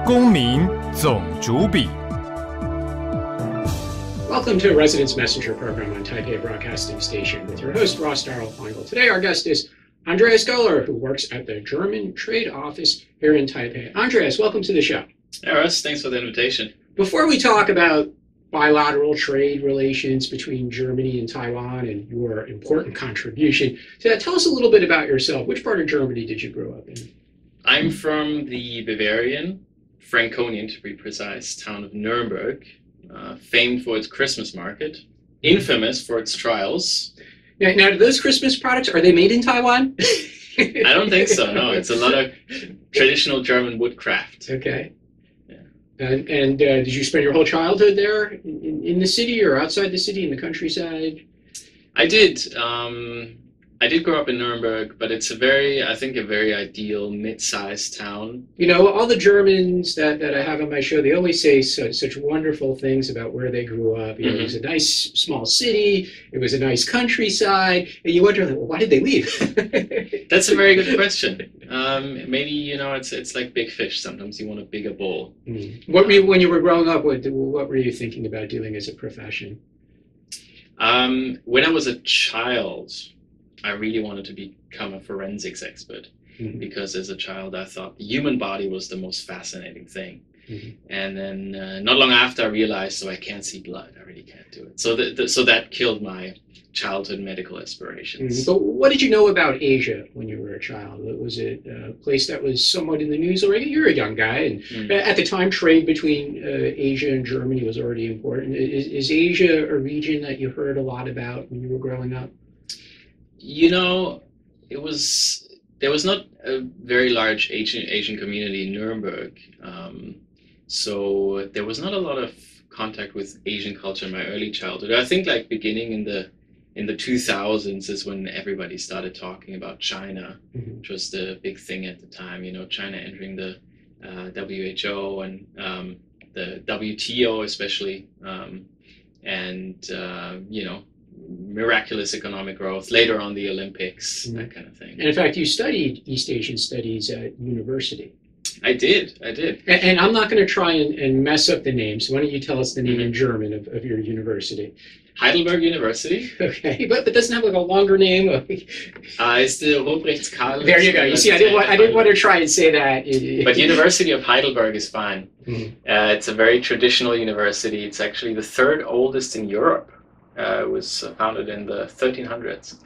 公民总主笔。Welcome to Residence Messenger program on Taipei Broadcasting Station with your host, Ross Darrell-Feingold. Today our guest is Andreas Goller, who works at the German Trade Office here in Taipei. Andreas, welcome to the show. Hey, Russ, thanks for the invitation. Before we talk about bilateral trade relations between Germany and Taiwan and your important contribution, tell us a little bit about yourself. Which part of Germany did you grow up in? I'm from the Bavarian, Franconian to be precise, town of Nuremberg, famed for its Christmas market, infamous for its trials. Now, do those Christmas products, are they made in Taiwan? I don't think so, no. It's a lot of traditional German woodcraft. Okay. Yeah. And did you spend your whole childhood there in the city or outside the city, in the countryside? I did. I did grow up in Nuremberg, but it's a very ideal mid-sized town. You know, all the Germans that I have on my show, they always say such wonderful things about where they grew up. You know, it was a nice small city, it was a nice countryside, and you wonder, well, why did they leave? That's a very good question. Maybe, you know, it's like big fish. Sometimes you want a bigger bowl. What were you, when you were growing up, what were you thinking about doing as a profession? When I was a child, I really wanted to become a forensics expert because as a child I thought the human body was the most fascinating thing. And then not long after I realized, so I can't see blood, I really can't do it. So that killed my childhood medical aspirations. But what did you know about Asia when you were a child? Was it a place that was somewhat in the news already? You're a young guy, and at the time trade between Asia and Germany was already important. Is Asia a region that you heard a lot about when you were growing up? You know, there was not a very large Asian community in Nuremberg, so there was not a lot of contact with Asian culture in my early childhood. I think like beginning in the 2000s is when everybody started talking about China, which was the big thing at the time. You know, China entering the WHO and the WTO especially, and you know, miraculous economic growth, later on the Olympics, that kind of thing. And in fact, you studied East Asian studies at university. I did. And I'm not going to try and mess up the name, so why don't you tell us the name in German of your university? Heidelberg University. Okay, but it doesn't have like a longer name. It's the Ruprecht-Karl. There you go. You see, I didn't want to try and say that. But University of Heidelberg is fine. It's a very traditional university. It's actually the third oldest in Europe. It was founded in the 1300s.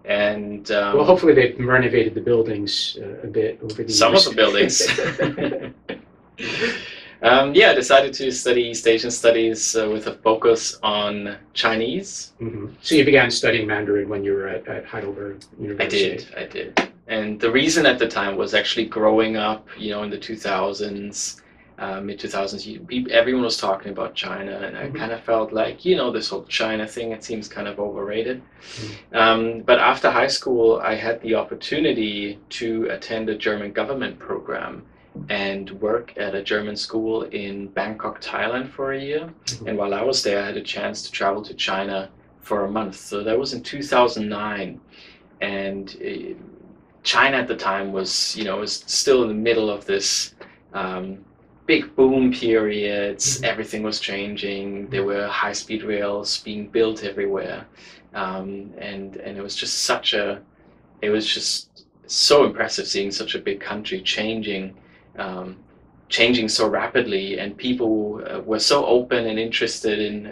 And well, hopefully they've renovated the buildings a bit over the years. Some of the buildings. Yeah, I decided to study East Asian studies with a focus on Chinese. So you began studying Mandarin when you were at Heidelberg University? I did. And the reason at the time was actually growing up, you know, in the 2000s, mid-2000s, everyone was talking about China, and I kind of felt like, you know, this whole China thing, it seems kind of overrated. But after high school, I had the opportunity to attend a German government program and work at a German school in Bangkok, Thailand for a year. And while I was there, I had a chance to travel to China for a month. So that was in 2009. And China at the time was, you know, was still in the middle of this big boom periods. Everything was changing. There were high-speed rails being built everywhere. And it was just it was just so impressive seeing such a big country changing so rapidly, and people were so open and interested in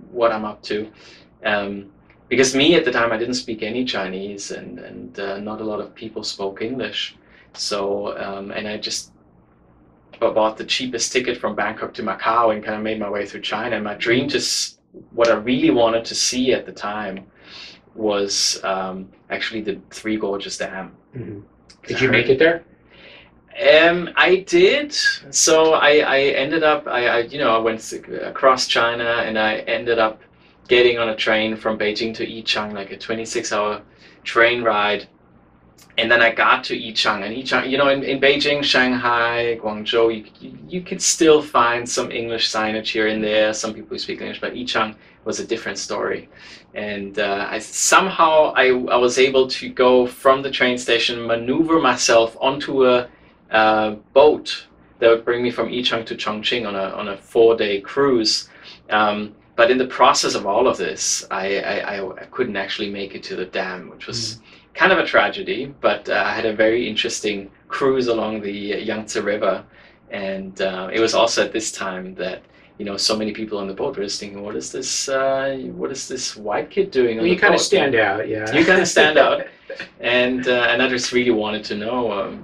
what I'm up to. Because me at the time, I didn't speak any Chinese, and not a lot of people spoke English. So, and I just bought the cheapest ticket from Bangkok to Macau and kind of made my way through China. And my dream, what I really wanted to see at the time was actually the Three Gorges Dam. Did you make it there? I did. So I ended up, I went across China, and I ended up getting on a train from Beijing to Yichang, like a 26-hour train ride. And then I got to Yichang, and Yichang, you know, in Beijing, Shanghai, Guangzhou, you could still find some English signage here and there, some people who speak English, but Yichang was a different story. And I was able to go from the train station, maneuver myself onto a boat that would bring me from Yichang to Chongqing on a 4-day cruise. But in the process of all of this, I couldn't actually make it to the dam, which was kind of a tragedy. But I had a very interesting cruise along the Yangtze River, and it was also at this time that so many people on the boat were just thinking, what is this white kid doing? Well, you kind of stand out, yeah. You kind of stand out, and I just really wanted to know,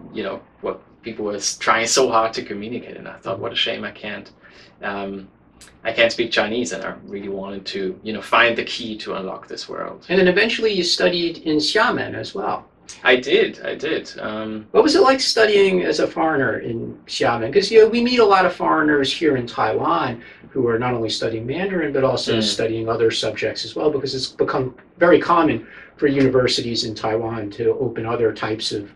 what people were trying so hard to communicate, and I thought, what a shame I can't speak Chinese, and I really wanted to, find the key to unlock this world. And then eventually you studied in Xiamen as well. I did. What was it like studying as a foreigner in Xiamen? Because we meet a lot of foreigners here in Taiwan who are not only studying Mandarin but also studying other subjects as well, because it's become very common for universities in Taiwan to open other types of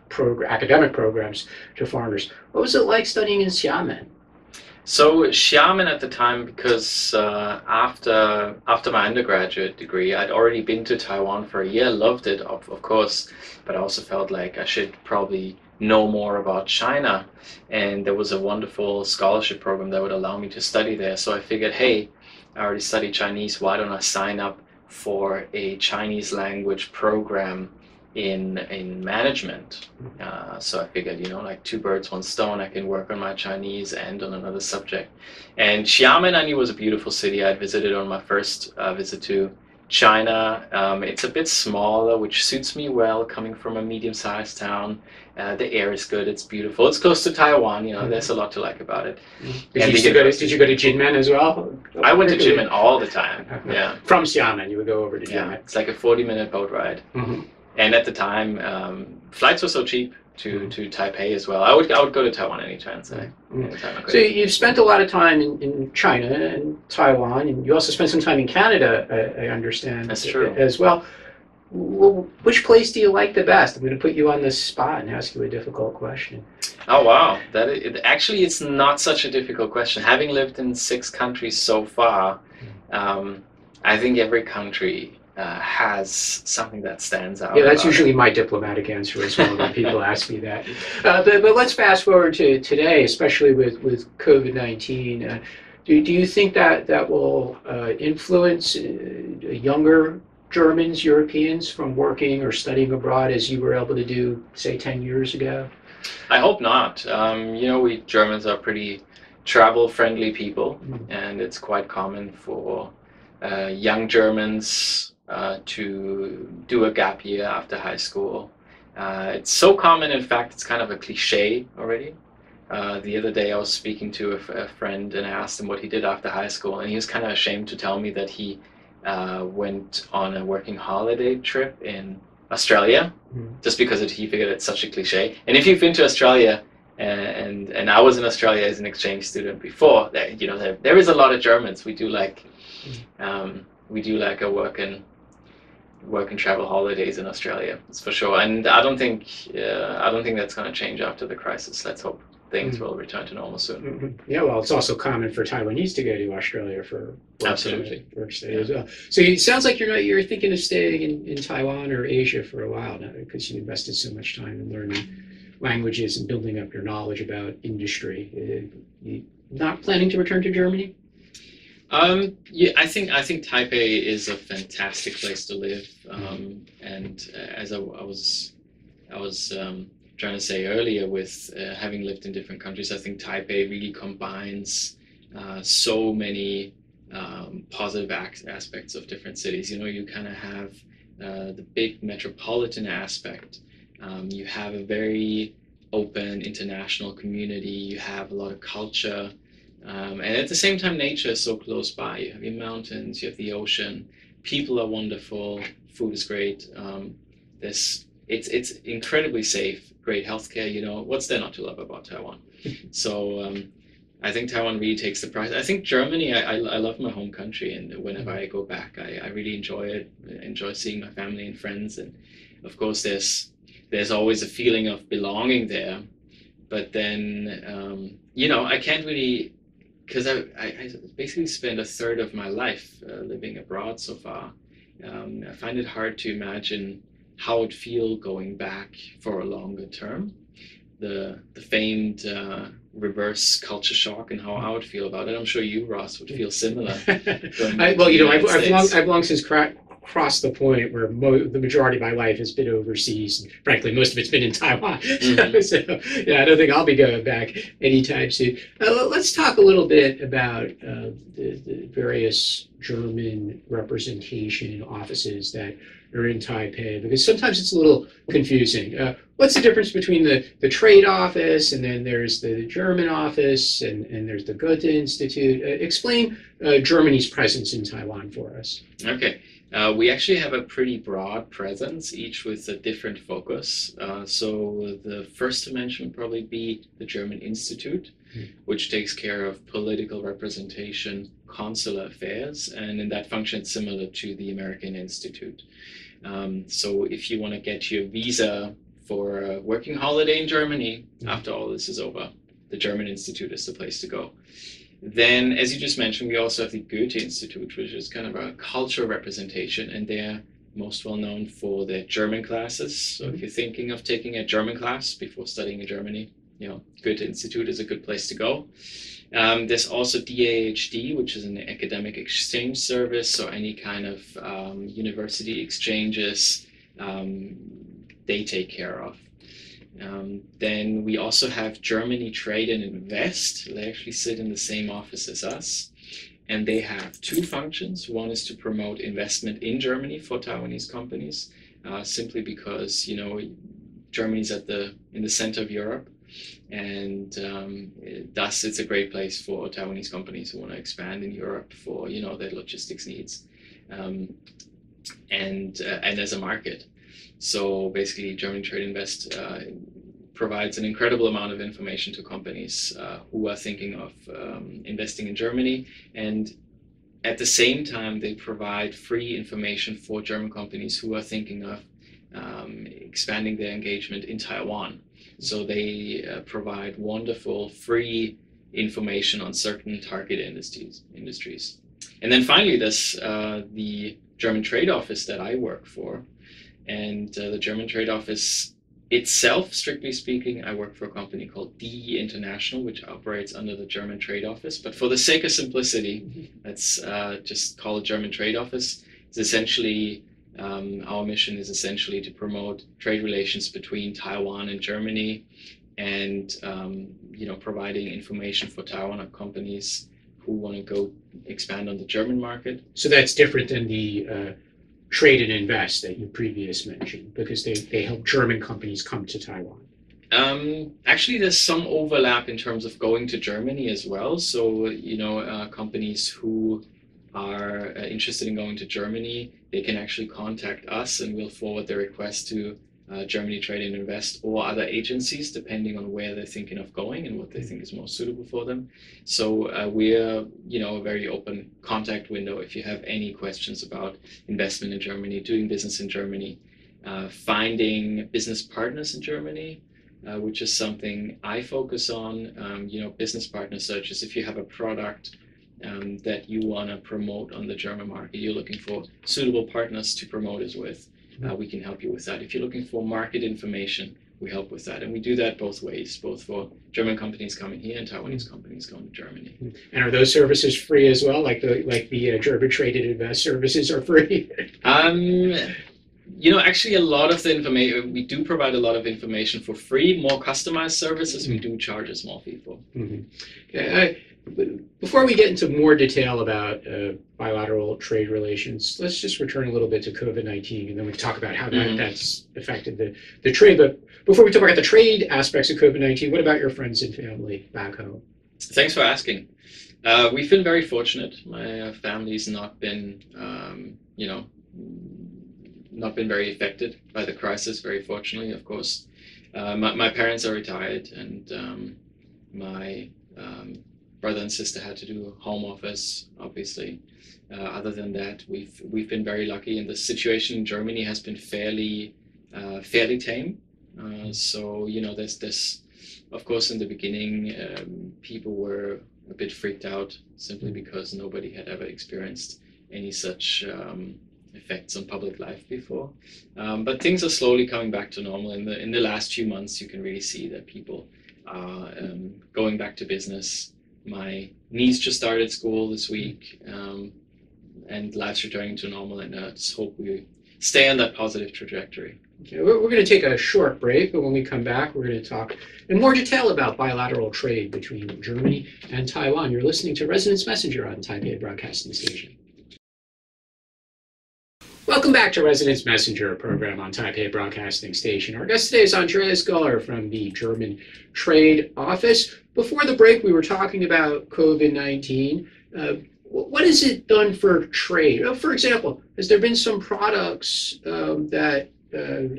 academic programs to foreigners. What was it like studying in Xiamen? So Xiamen at the time, because after my undergraduate degree, I'd already been to Taiwan for a year, loved it, of course, but I also felt like I should probably know more about China. And there was a wonderful scholarship program that would allow me to study there. So I figured, hey, I already studied Chinese, why don't I sign up for a Chinese language program in management? So I figured, like 2 birds, 1 stone, I can work on my Chinese and on another subject. And Xiamen, I knew, was a beautiful city. I'd visited on my first visit to China. It's a bit smaller, which suits me well, coming from a medium-sized town. The air is good, it's beautiful. It's close to Taiwan, there's a lot to like about it. Did you go to Jinmen as well? I went to Jinmen all the time, yeah. From Xiamen, you would go over to Jinmen. Yeah, it's like a 40-minute boat ride. And at the time, flights were so cheap to Taipei as well. I would go to Taiwan anytime. So you've spent a lot of time in China and Taiwan, and you also spent some time in Canada, I understand. That's true. As well. Which place do you like the best? I'm going to put you on the spot and ask you a difficult question. Oh, wow. Actually, it's not such a difficult question. Having lived in 6 countries so far, I think every country has something that stands out. Yeah, that's usually my diplomatic answer as well when people ask me that. But let's fast forward to today, especially with COVID-19. Do you think that will influence younger Germans, Europeans from working or studying abroad as you were able to do, say, 10 years ago? I hope not. We Germans are pretty travel-friendly people, and it's quite common for young Germans to do a gap year after high school. It's so common, in fact, it's kind of a cliche already. The other day I was speaking to a friend, and I asked him what he did after high school, and he was kind of ashamed to tell me that he went on a working holiday trip in Australia, just because he figured it's such a cliche. And if you've been to Australia, and I was in Australia as an exchange student before, there is a lot of Germans. We do like a work and travel holidays in Australia, that's for sure. And I don't think that's going to change after the crisis. Let's hope things will return to normal soon. Yeah, well, it's also common for Taiwanese to go to Australia for work study as well. So it sounds like you're thinking of staying in Taiwan or Asia for a while now, because you invested so much time in learning languages and building up your knowledge about industry. You not planning to return to Germany? Yeah, I think Taipei is a fantastic place to live, and as I was trying to say earlier, with having lived in different countries, I think Taipei really combines so many positive aspects of different cities. You kind of have the big metropolitan aspect. You have a very open international community. You have a lot of culture. And at the same time, nature is so close by. You have your mountains, you have the ocean. People are wonderful. Food is great. It's incredibly safe. Great healthcare. What's there not to love about Taiwan? So I think Taiwan really takes the prize. I think Germany. I love my home country, and whenever I go back, I really enjoy it. I enjoy seeing my family and friends, and of course, there's always a feeling of belonging there. But then I can't really. Because I basically spent a third of my life living abroad so far. I find it hard to imagine how it would feel going back for a longer term. the famed reverse culture shock and how I would feel about it. I'm sure you, Ross, would feel similar. I've long since crossed the point where the majority of my life has been overseas, and frankly, most of it's been in Taiwan. So, yeah, I don't think I'll be going back anytime soon. Let's talk a little bit about the various German representation offices that are in Taipei, because sometimes it's a little confusing. What's the difference between the trade office, and then there's the German office, and there's the Goethe Institute? Explain Germany's presence in Taiwan for us. Okay. We actually have a pretty broad presence, each with a different focus. So the first to mention would probably be the German Institute, which takes care of political representation, consular affairs, and in that function it's similar to the American Institute. So if you want to get your visa for a working holiday in Germany, after all this is over, the German Institute is the place to go. Then, as you just mentioned, we also have the Goethe Institute, which is kind of a cultural representation, and they're most well known for their German classes. So if you're thinking of taking a German class before studying in Germany, Goethe Institute is a good place to go. There's also DAHD, which is an academic exchange service, so any kind of university exchanges they take care of. Then we also have Germany Trade and Invest. They actually sit in the same office as us, and they have two functions. One is to promote investment in Germany for Taiwanese companies, simply because Germany's in the center of Europe, and thus it's a great place for Taiwanese companies who want to expand in Europe for their logistics needs, and as a market. So basically, German Trade Invest provides an incredible amount of information to companies who are thinking of investing in Germany, and at the same time, they provide free information for German companies who are thinking of expanding their engagement in Taiwan. So they provide wonderful free information on certain target industries. And then finally, there's the German Trade Office that I work for. And the German Trade Office itself, strictly speaking, I work for a company called DE International, which operates under the German Trade Office. But for the sake of simplicity, let's just call it German Trade Office. It's essentially, our mission is essentially to promote trade relations between Taiwan and Germany, and providing information for Taiwan companies who want to go expand on the German market. So that's different than the Trade and Invest that you previously mentioned, because they help German companies come to Taiwan. Actually, there's some overlap in terms of going to Germany as well. So, companies who are interested in going to Germany, they can actually contact us, and we'll forward their request to Germany Trade and Invest or other agencies, depending on where they're thinking of going and what they think is most suitable for them. So we're, a very open contact window if you have any questions about investment in Germany, doing business in Germany, finding business partners in Germany, which is something I focus on. Business partner searches. If you have a product that you want to promote on the German market, you're looking for suitable partners to promote us with. We can help you with that. If you're looking for market information, we help with that. And we do that both ways, both for German companies coming here and Taiwanese companies going to Germany. And are those services free as well? Like the German Trade and Invest services are free? Actually, a lot of the information, we do provide a lot of information for free. More customized services, we do charge a small fee for. Before we get into more detail about bilateral trade relations, let's just return a little bit to COVID-19, and then we can talk about how that's affected the trade. But before we talk about the trade aspects of COVID-19, what about your friends and family back home? Thanks for asking. We've been very fortunate. My family's not been, not been very affected by the crisis, very fortunately, of course. My parents are retired, and my brother and sister had to do home office, obviously. Other than that, we've been very lucky, and the situation in Germany has been fairly tame. So there's of course in the beginning people were a bit freaked out simply because nobody had ever experienced any such effects on public life before. But things are slowly coming back to normal. In the last few months, you can really see that people are going back to business. My niece just started school this week, and life's returning to normal, and I just hope we stay on that positive trajectory. Okay, we're going to take a short break, but when we come back, we're going to talk in more detail about bilateral trade between Germany and Taiwan. You're listening to Residence Messenger on Taipei Broadcasting Station. Welcome back to Residence Messenger program on Taipei Broadcasting Station. Our guest today is Andreas Goller from the German Trade Office. Before the break, we were talking about COVID-19. What has it done for trade? For example, has there been some products that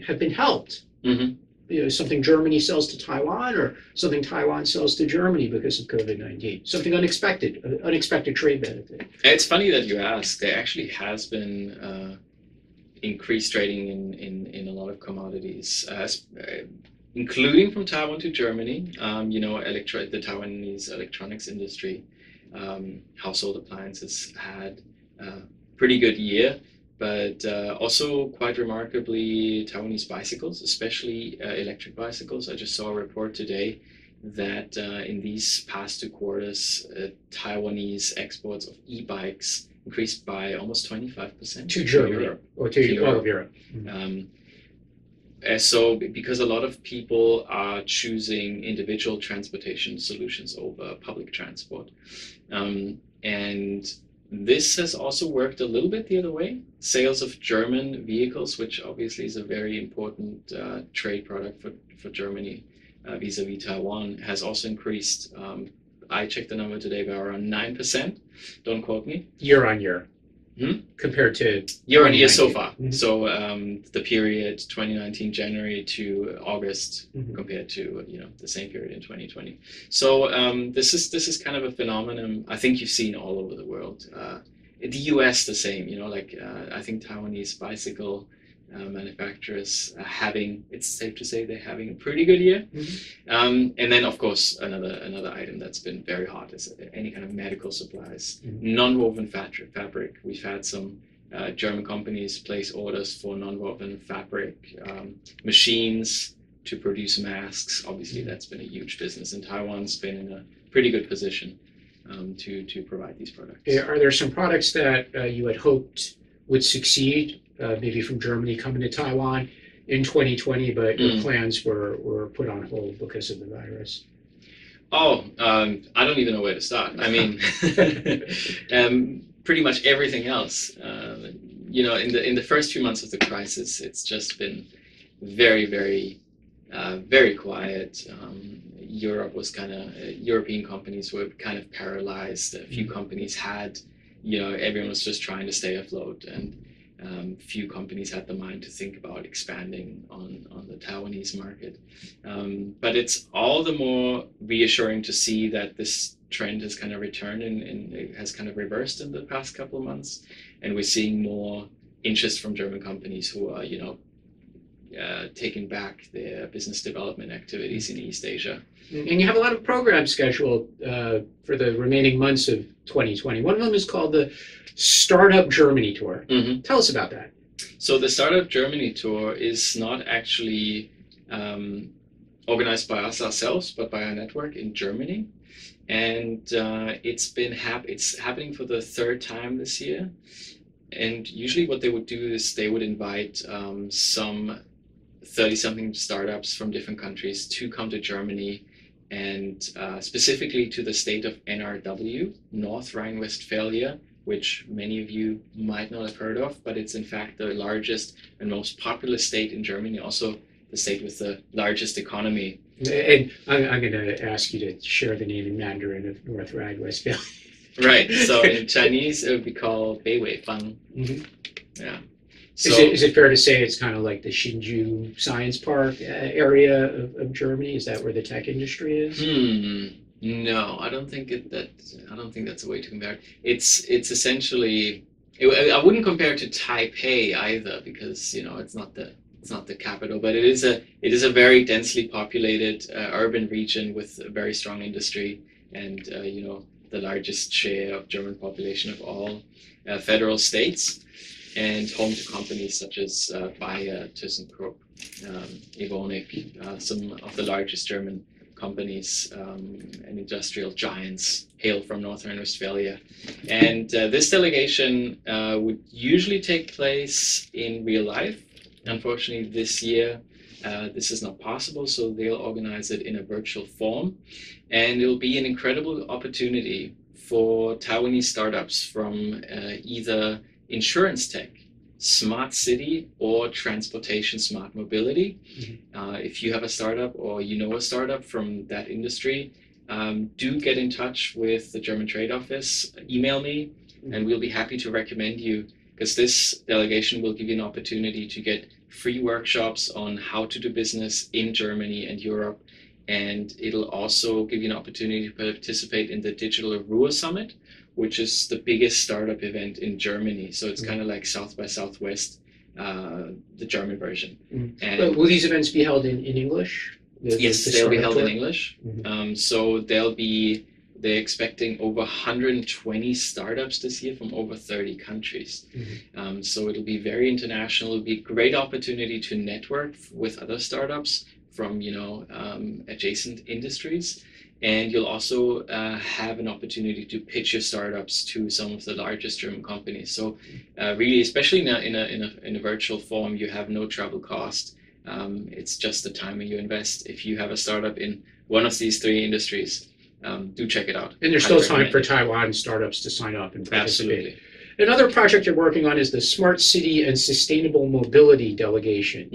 have been helped? Mm-hmm. Something Germany sells to Taiwan, or something Taiwan sells to Germany because of COVID-19? Something unexpected trade benefit. It's funny that you ask. There actually has been increased trading in a lot of commodities, including from Taiwan to Germany. The Taiwanese electronics industry, household appliances had a pretty good year. But also quite remarkably, Taiwanese bicycles, especially electric bicycles. I just saw a report today that in these past 2 quarters, Taiwanese exports of e-bikes increased by almost 25% to Europe, or to all of Europe. So because a lot of people are choosing individual transportation solutions over public transport, and this has also worked a little bit the other way. Sales of German vehicles, which obviously is a very important trade product for Germany vis-a-vis Taiwan, has also increased. I checked the number today by around 9%. Don't quote me. Year on year. Compared to year on year so far. Mm-hmm. So the period 2019 January to August, mm-hmm. compared to the same period in 2020. So this is kind of a phenomenon I think you've seen all over the world. The US the same. I think Taiwanese bicycle manufacturers it's safe to say they're having a pretty good year. Mm-hmm. And then of course another item that's been very hot is any kind of medical supplies, mm-hmm. non-woven fabric. We've had some German companies place orders for non-woven fabric machines to produce masks. Obviously, mm-hmm. that's been a huge business, and Taiwan's been in a pretty good position to provide these products. Are there some products that you had hoped would succeed, maybe from Germany coming to Taiwan in 2020, but your plans were put on hold because of the virus? I don't even know where to start. I mean, pretty much everything else. In the first few months of the crisis, it's just been very, very, very quiet. European companies were kind of paralyzed. A few companies had, everyone was just trying to stay afloat, and few companies had the mind to think about expanding on the Taiwanese market. But it's all the more reassuring to see that this trend has kind of returned and it has kind of reversed in the past couple of months. And we're seeing more interest from German companies who are, taking back their business development activities in East Asia. And you have a lot of programs scheduled for the remaining months of 2020. One of them is called the Startup Germany Tour. Mm-hmm. Tell us about that. So the Startup Germany Tour is not actually organized by us ourselves, but by our network in Germany. And it's happening for the 3rd time this year. And usually what they would do is they would invite some 30-something startups from different countries to come to Germany, and specifically to the state of NRW, North Rhine-Westphalia, which many of you might not have heard of, but it's in fact the largest and most populous state in Germany, also the state with the largest economy. And I'm going to ask you to share the name in Mandarin of North Rhine-Westphalia. Right. So in Chinese, it would be called Beiweifang. Mm-hmm. Yeah. So, is it fair to say it's kind of like the Hsinchu Science Park area of Germany? Is that where the tech industry is? No, I don't think that's a way to compare it. It's essentially. I wouldn't compare it to Taipei either, because it's not the capital, but it is a very densely populated urban region with a very strong industry, and the largest share of German population of all federal states. and home to companies such as Bayer, ThyssenKrupp, Evonik, some of the largest German companies and industrial giants hail from North Rhine-Westphalia. And this delegation would usually take place in real life. Unfortunately, this year, this is not possible, so they'll organize it in a virtual form. And it'll be an incredible opportunity for Taiwanese startups from either insurance tech, smart city, or transportation smart mobility. If you have a startup or you know a startup from that industry, do get in touch with the German Trade Office, email me, and we'll be happy to recommend you, because this delegation will give you an opportunity to get free workshops on how to do business in Germany and Europe. And it'll also give you an opportunity to participate in the Digital Ruhr Summit, which is the biggest startup event in Germany. So it's kind of like South by Southwest, the German version. And will these events be held in English? Yes, they'll be held in English. So they're expecting over 120 startups this year from over 30 countries. So it'll be very international. It'll be a great opportunity to network with other startups from adjacent industries. And you'll also have an opportunity to pitch your startups to some of the largest German companies. So really, especially in a virtual form, you have no travel cost. It's just the time you invest. If you have a startup in one of these three industries, do check it out. And there's still time for Taiwan startups to sign up and participate. Absolutely. Another project you're working on is the Smart City and Sustainable Mobility Delegation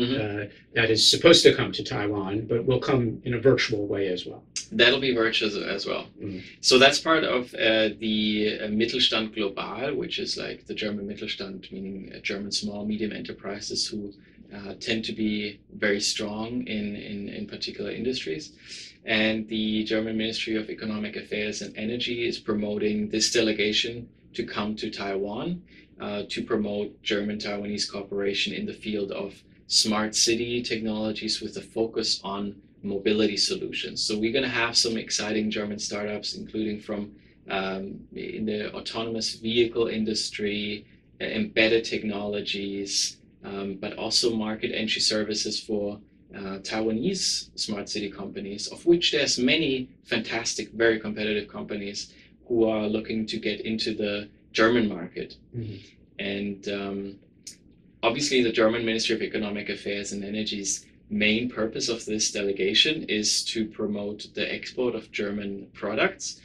that is supposed to come to Taiwan, but will come in a virtual way as well. That'll be virtual as well. So that's part of the Mittelstand Global, which is like the German Mittelstand, meaning German small, medium enterprises who tend to be very strong in particular industries. And the German Ministry of Economic Affairs and Energy is promoting this delegation to come to Taiwan to promote German-Taiwanese cooperation in the field of smart city technologies with a focus on mobility solutions. So we're going to have some exciting German startups, including from in the autonomous vehicle industry, embedded technologies, but also market entry services for Taiwanese smart city companies, of which there's many fantastic, very competitive companies who are looking to get into the German market. And obviously the German Ministry of Economic Affairs and Energy's main purpose of this delegation is to promote the export of German products.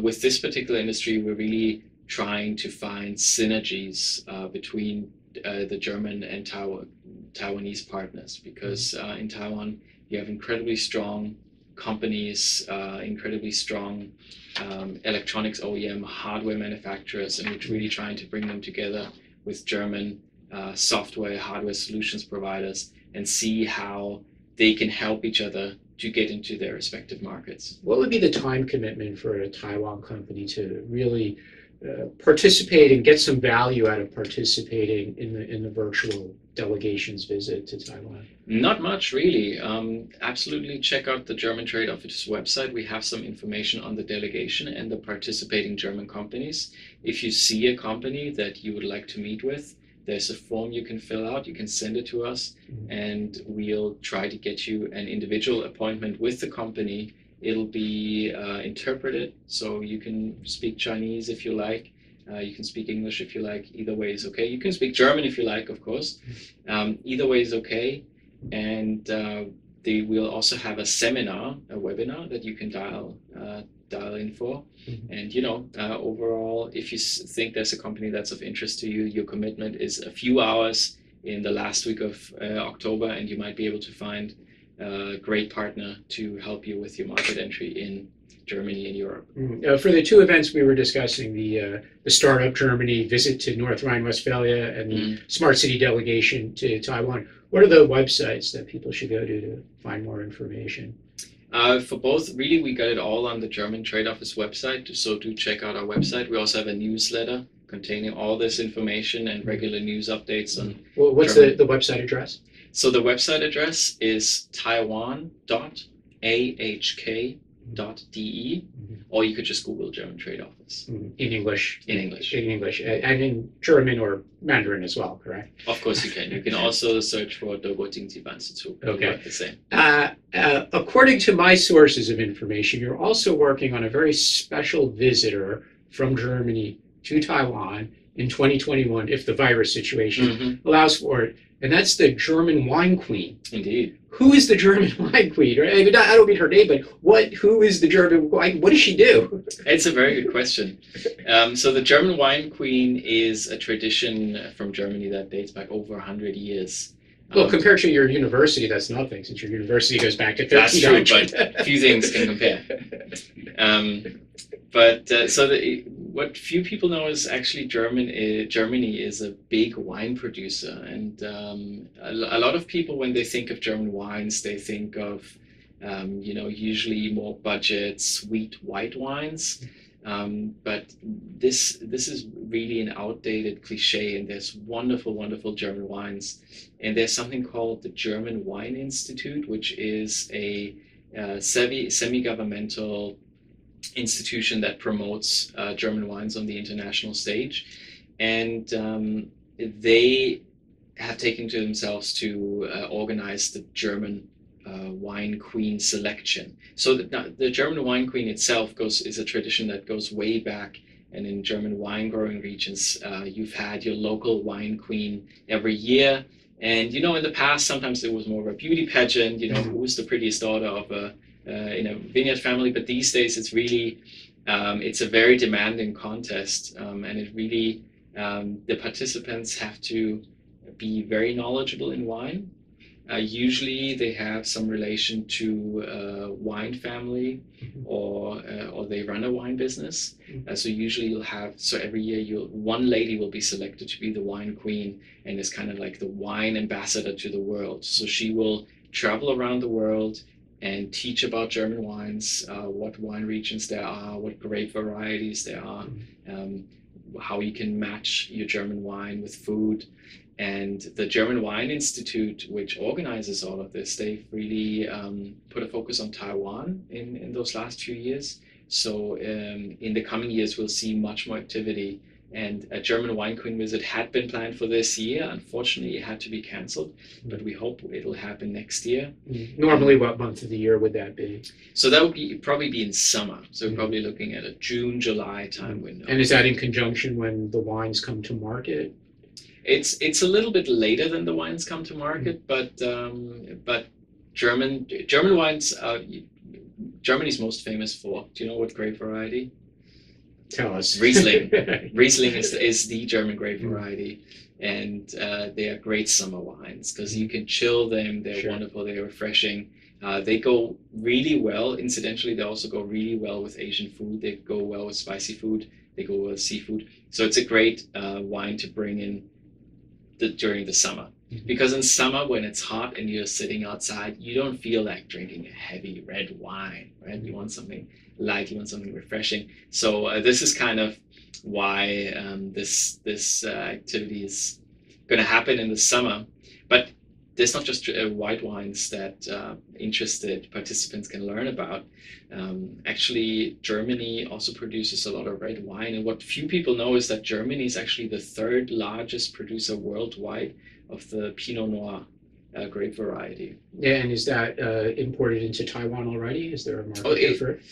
With this particular industry, we're really trying to find synergies between the German and Taiwanese partners, because in Taiwan you have incredibly strong companies, incredibly strong electronics OEM, hardware manufacturers, and we're really trying to bring them together with German software, hardware solutions providers, and see how they can help each other to get into their respective markets. What would be the time commitment for a Taiwan company to really participate and get some value out of participating in the virtual delegation's visit to Taiwan? Not much, really. Absolutely check out the German Trade Office website. We have some information on the delegation and the participating German companies. If you see a company that you would like to meet with, there's a form you can fill out. You can send it to us, and we'll try to get you an individual appointment with the company. It'll be interpreted, so you can speak Chinese if you like. You can speak English if you like. Either way is okay. You can speak German if you like, of course. Either way is okay. And they will also have a seminar, a webinar that you can dial in for. And overall, if you think there's a company that's of interest to you, your commitment is a few hours in the last week of October, and you might be able to find a great partner to help you with your market entry in Germany and Europe. For the two events we were discussing, the Startup Germany visit to North Rhine-Westphalia and the Smart City delegation to Taiwan, what are the websites that people should go to find more information? For both, really, we got it all on the German Trade Office website, so do check out our website. We also have a newsletter containing all this information and regular news updates on what's the website address? So the website address is taiwan.ahk or you could just Google German Trade Office. In English. In English. In English. And in German or Mandarin as well, correct? Of course you can. You can also search for 德国经济办事处. Okay. The same. According to my sources of information, you're also working on a very special visitor from Germany to Taiwan in 2021, if the virus situation allows for it. And that's the German wine queen. Indeed. Who is the German wine queen? I mean, I don't mean her name, but who is the German wine? What does she do? It's a very good question. So the German wine queen is a tradition from Germany that dates back over 100 years. Well, compared to your university, that's nothing, since your university goes back to 1300. That's true, but few things can compare. What few people know is actually Germany is a big wine producer, and a lot of people, when they think of German wines, they think of usually more budget, sweet white wines. But this is really an outdated cliche, and there's wonderful German wines, and there's something called the German Wine Institute, which is a semi-governmental institution that promotes German wines on the international stage, and they have taken to themselves to organize the German wine queen selection. So the German wine queen itself is a tradition that goes way back, and in German wine growing regions, you've had your local wine queen every year. And in the past, sometimes it was more of a beauty pageant. Who was the prettiest daughter of a vineyard family? But these days, it's really it's a very demanding contest, and it really the participants have to be very knowledgeable in wine. Usually they have some relation to a wine family, or they run a wine business. So usually every year one lady will be selected to be the wine queen, and is kind of like the wine ambassador to the world. So she will travel around the world and teach about German wines, what wine regions there are, what grape varieties there are, how you can match your German wine with food. And the German Wine Institute, which organizes all of this, they've really put a focus on Taiwan in those last few years. So in the coming years, we'll see much more activity. And a German wine queen visit had been planned for this year. Unfortunately, it had to be canceled, but we hope it'll happen next year. Normally, what month of the year would that be? So that would probably be in summer. So we're probably looking at a June, July time window. And is that in conjunction when the wines come to market? It's a little bit later than the wines come to market, but German wines, Germany's most famous for. Do you know what grape variety? Tell us. Riesling. Riesling is the German grape variety, and they are great summer wines because you can chill them. They're wonderful. They're refreshing. They go really well. Incidentally, they also go really well with Asian food. They go well with spicy food. They go well with seafood. So it's a great wine to bring in during the summer, because in summer when it's hot and you're sitting outside, you don't feel like drinking a heavy red wine, right? You want something light, you want something refreshing. So this is kind of why this activity is going to happen in the summer. But there's not just white wines that interested participants can learn about. Actually, Germany also produces a lot of red wine. And what few people know is that Germany is actually the third largest producer worldwide of the Pinot Noir grape variety. Yeah, and is that imported into Taiwan already? Is there a market for it?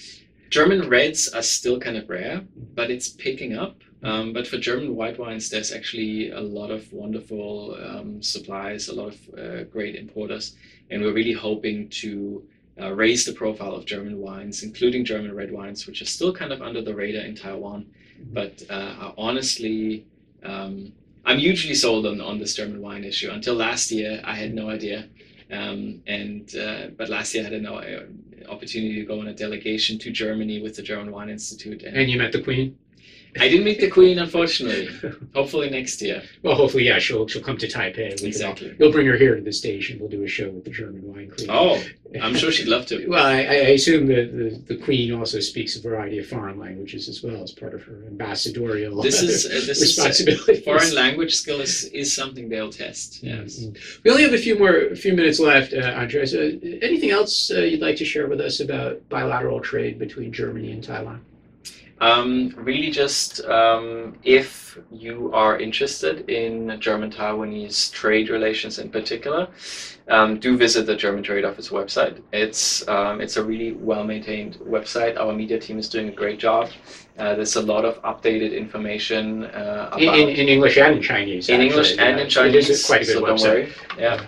German reds are still kind of rare, but it's picking up. But for German white wines, there's actually a lot of wonderful supplies, a lot of great importers. And we're really hoping to raise the profile of German wines, including German red wines, which are still kind of under the radar in Taiwan. But honestly, I'm hugely sold on this German wine issue. Until last year, I had no idea. But last year I had an opportunity to go on a delegation to Germany with the German Wine Institute. And you met the Queen? I didn't meet the Queen, unfortunately. Hopefully next year. Well, hopefully, yeah, she'll come to Taipei. Exactly. You'll bring her here to the station. We'll do a show with the German wine queen. Oh, I'm sure she'd love to. Well, I assume that the Queen also speaks a variety of foreign languages as well as part of her ambassadorial responsibility. Foreign language skill is something they'll test. Yes. Mm-hmm. We only have a few minutes left, Andreas. Anything else you'd like to share with us about bilateral trade between Germany and Taiwan? Really just if you are interested in German-Taiwanese trade relations in particular, do visit the German Trade Office website. It's a really well-maintained website. Our media team is doing a great job. There's a lot of updated information about in English and in Chinese. In English and in Chinese. It is quite a good website. Don't worry. Yeah.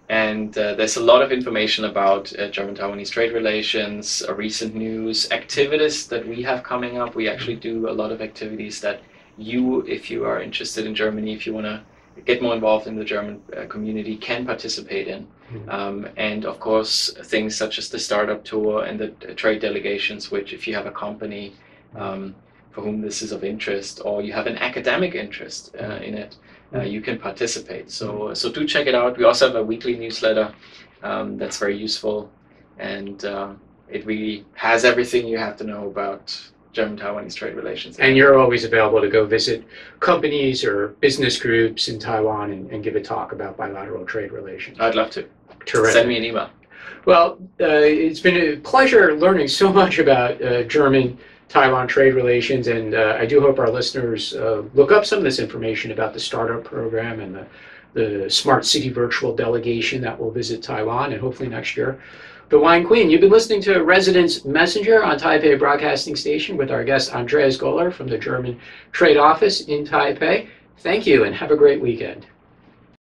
And there's a lot of information about German-Taiwanese trade relations, recent news, activities that we have coming up. We actually do a lot of activities that if you are interested in Germany, if you want to get more involved in the German community, can participate in. And of course, things such as the startup tour and the trade delegations, which if you have a company for whom this is of interest, or you have an academic interest in it, you can participate. So do check it out. We also have a weekly newsletter that's very useful, and it really has everything you have to know about German-Taiwanese trade relations. And you're always available to go visit companies or business groups in Taiwan and give a talk about bilateral trade relations. I'd love to. Terrific. Send me an email. Well, it's been a pleasure learning so much about German-Taiwan trade relations, and I do hope our listeners look up some of this information about the startup program and the Smart City Virtual Delegation that will visit Taiwan, and hopefully next year. The Wine Queen. You've been listening to Residence Messenger on Taipei Broadcasting Station with our guest Andreas Goller from the German Trade Office in Taipei. Thank you and have a great weekend.